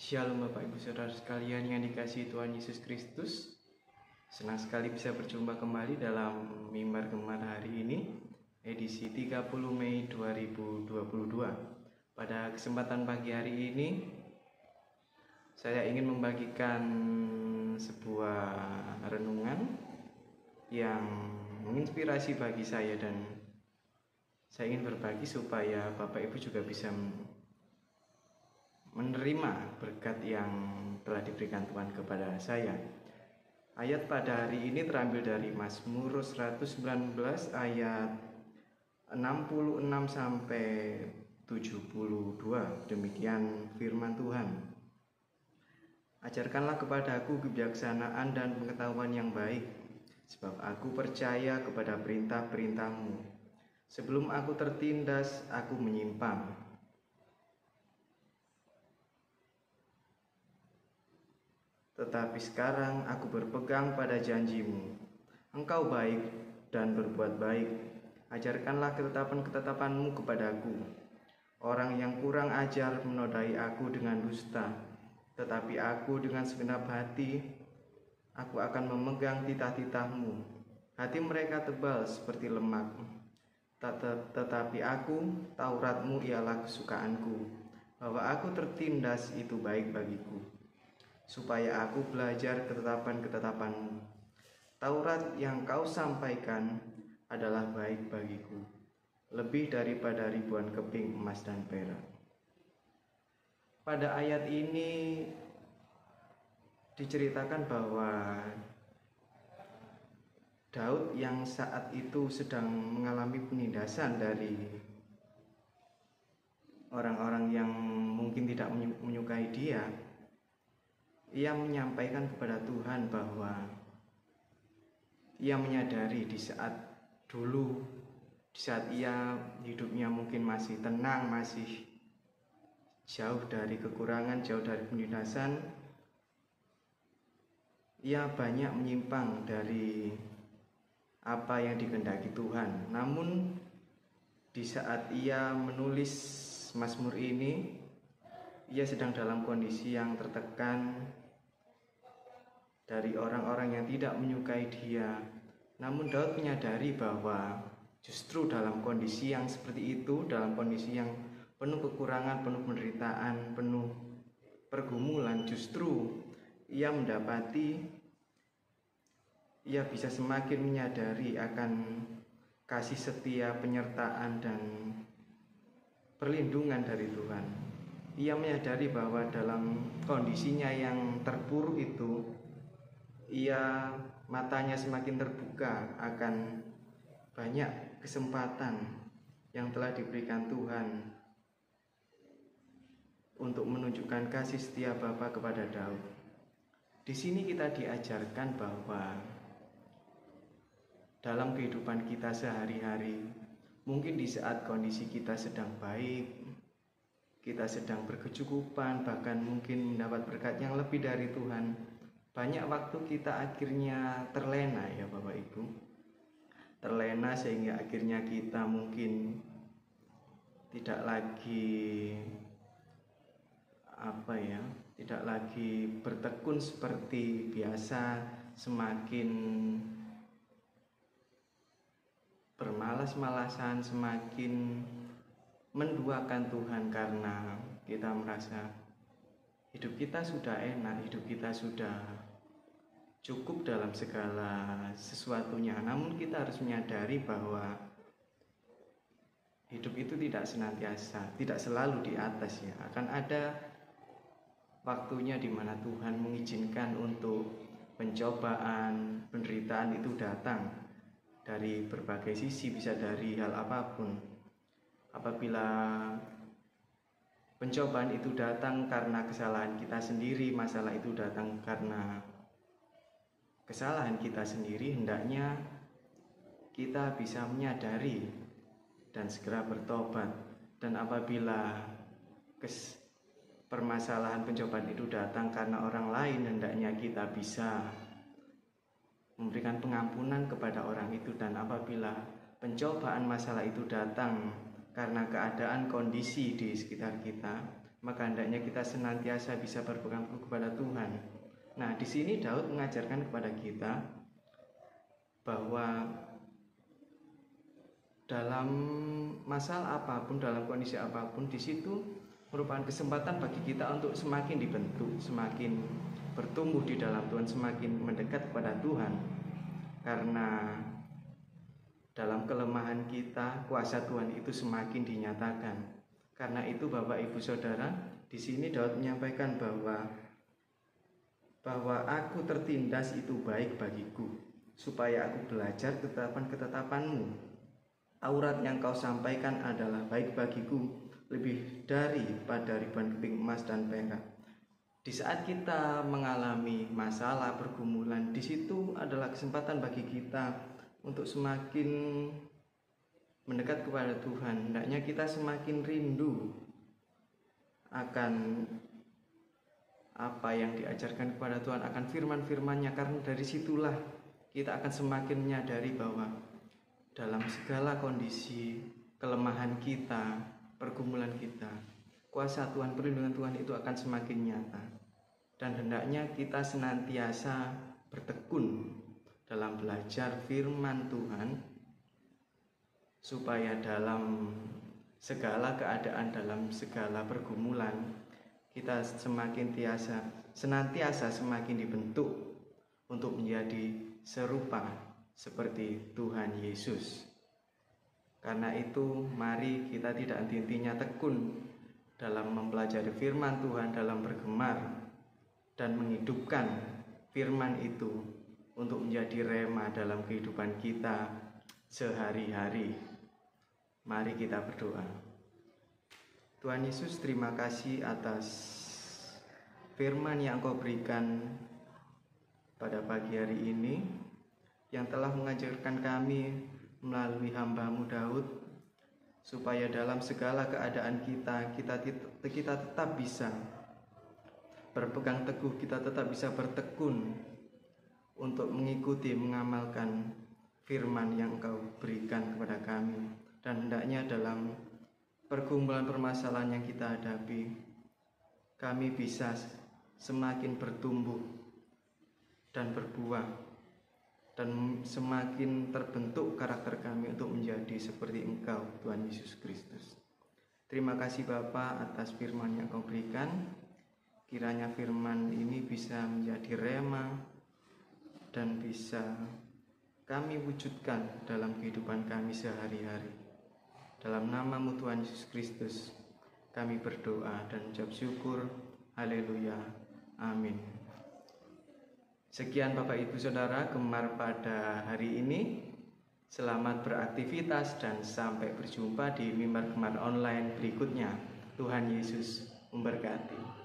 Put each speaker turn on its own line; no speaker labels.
Shalom Bapak Ibu Saudara sekalian yang dikasihi Tuhan Yesus Kristus. Senang sekali bisa berjumpa kembali dalam Mimbar Gemar hari ini, edisi 30 Mei 2022. Pada kesempatan pagi hari ini, saya ingin membagikan sebuah renungan yang menginspirasi bagi saya, dan saya ingin berbagi supaya Bapak Ibu juga bisa menerima berkat yang telah diberikan Tuhan kepada saya. Ayat pada hari ini terambil dari Mazmur 119 ayat 66 sampai 72. Demikian firman Tuhan. Ajarkanlah kepadaku kebijaksanaan dan pengetahuan yang baik, sebab aku percaya kepada perintah-perintah-Mu. Sebelum aku tertindas, aku menyimpang. Tetapi sekarang aku berpegang pada janji-Mu. Engkau baik dan berbuat baik. Ajarkanlah ketetapan-ketetapan-Mu kepadaku. Orang yang kurang ajar menodai aku dengan dusta, tetapi aku dengan segenap hati, aku akan memegang titah-titah-Mu. Hati mereka tebal seperti lemak, tetapi aku, Taurat-Mu ialah kesukaanku. Bahwa aku tertindas itu baik bagiku, supaya aku belajar ketetapan-ketetapan-Mu. Taurat yang Kau sampaikan adalah baik bagiku, lebih daripada ribuan keping emas dan perak. Pada ayat ini diceritakan bahwa Daud yang saat itu sedang mengalami penindasan dari orang-orang yang mungkin tidak menyukai dia, ia menyampaikan kepada Tuhan bahwa ia menyadari di saat ia hidupnya mungkin masih tenang, masih jauh dari kekurangan, jauh dari penindasan, ia banyak menyimpang dari apa yang dikehendaki Tuhan. Namun di saat ia menulis Mazmur ini, ia sedang dalam kondisi yang tertekan dari orang-orang yang tidak menyukai dia. Namun Daud menyadari bahwa justru dalam kondisi yang seperti itu, dalam kondisi yang penuh kekurangan, penuh penderitaan, penuh pergumulan, justru ia bisa semakin menyadari akan kasih setia, penyertaan, dan perlindungan dari Tuhan. Ia menyadari bahwa dalam kondisinya yang terpuruk itu, matanya semakin terbuka akan banyak kesempatan yang telah diberikan Tuhan untuk menunjukkan kasih setia Bapa kepada Daud. Di sini kita diajarkan bahwa dalam kehidupan kita sehari-hari, mungkin di saat kondisi kita sedang baik, kita sedang berkecukupan, bahkan mungkin mendapat berkat yang lebih dari Tuhan, banyak waktu kita akhirnya terlena, ya Bapak Ibu. Terlena sehingga akhirnya kita mungkin tidak lagi bertekun seperti biasa, semakin bermalas-malasan, semakin menduakan Tuhan karena kita merasa hidup kita sudah enak, hidup kita sudah cukup dalam segala sesuatunya. Namun kita harus menyadari bahwa hidup itu tidak senantiasa, tidak selalu di atas, ya. Akan ada waktunya di mana Tuhan mengizinkan untuk pencobaan, penderitaan itu datang dari berbagai sisi, bisa dari hal apapun. Apabila pencobaan itu datang karena kesalahan kita sendiri, masalah itu datang karena kesalahan kita sendiri, hendaknya kita bisa menyadari dan segera bertobat. Dan apabila permasalahan pencobaan itu datang karena orang lain, hendaknya kita bisa memberikan pengampunan kepada orang itu. Dan apabila pencobaan masalah itu datang karena keadaan kondisi di sekitar kita, maka hendaknya kita senantiasa bisa berpegang teguh kepada Tuhan. Nah, di sini Daud mengajarkan kepada kita bahwa dalam masalah apapun, dalam kondisi apapun, di situ merupakan kesempatan bagi kita untuk semakin dibentuk, semakin bertumbuh di dalam Tuhan, semakin mendekat kepada Tuhan. Karena dalam kelemahan kita, kuasa Tuhan itu semakin dinyatakan. Karena itu Bapak Ibu Saudara, di sini Daud menyampaikan bahwa aku tertindas itu baik bagiku, supaya aku belajar ketetapan-ketetapanmu. Aurat yang kau sampaikan adalah baik bagiku, lebih daripada ribuan keping emas dan perak. Di saat kita mengalami masalah, pergumulan, di situ adalah kesempatan bagi kita untuk semakin mendekat kepada Tuhan. Hendaknya kita semakin rindu akan apa yang diajarkan kepada Tuhan, akan firman-firman-Nya, karena dari situlah kita akan semakin menyadari bahwa dalam segala kondisi, kelemahan kita, pergumulan kita, kuasa Tuhan, perlindungan Tuhan itu akan semakin nyata. Dan hendaknya kita senantiasa bertekun dalam belajar firman Tuhan, supaya dalam segala keadaan, dalam segala pergumulan, kita senantiasa semakin dibentuk untuk menjadi serupa seperti Tuhan Yesus. Karena itu mari kita tidak henti-hentinya tekun dalam mempelajari firman Tuhan, dalam bergemar dan menghidupkan firman itu untuk menjadi rema dalam kehidupan kita sehari-hari. Mari kita berdoa. Tuhan Yesus, terima kasih atas firman yang Engkau berikan pada pagi hari ini, yang telah mengajarkan kami melalui hamba-Mu Daud, supaya dalam segala keadaan kita tetap bisa berpegang teguh, kita tetap bisa bertekun untuk mengikuti, mengamalkan firman yang Engkau berikan kepada kami. Dan hendaknya dalam pergumulan permasalahan yang kita hadapi, kami bisa semakin bertumbuh dan berbuah, dan semakin terbentuk karakter kami untuk menjadi seperti Engkau, Tuhan Yesus Kristus. Terima kasih Bapa atas firman yang Kau berikan. Kiranya firman ini bisa menjadi rema dan bisa kami wujudkan dalam kehidupan kami sehari-hari. Dalam nama-Mu Tuhan Yesus Kristus, kami berdoa dan ucap syukur. Haleluya. Amin. Sekian Bapak Ibu Saudara gemar pada hari ini. Selamat beraktivitas dan sampai berjumpa di mimbar gemar online berikutnya. Tuhan Yesus memberkati.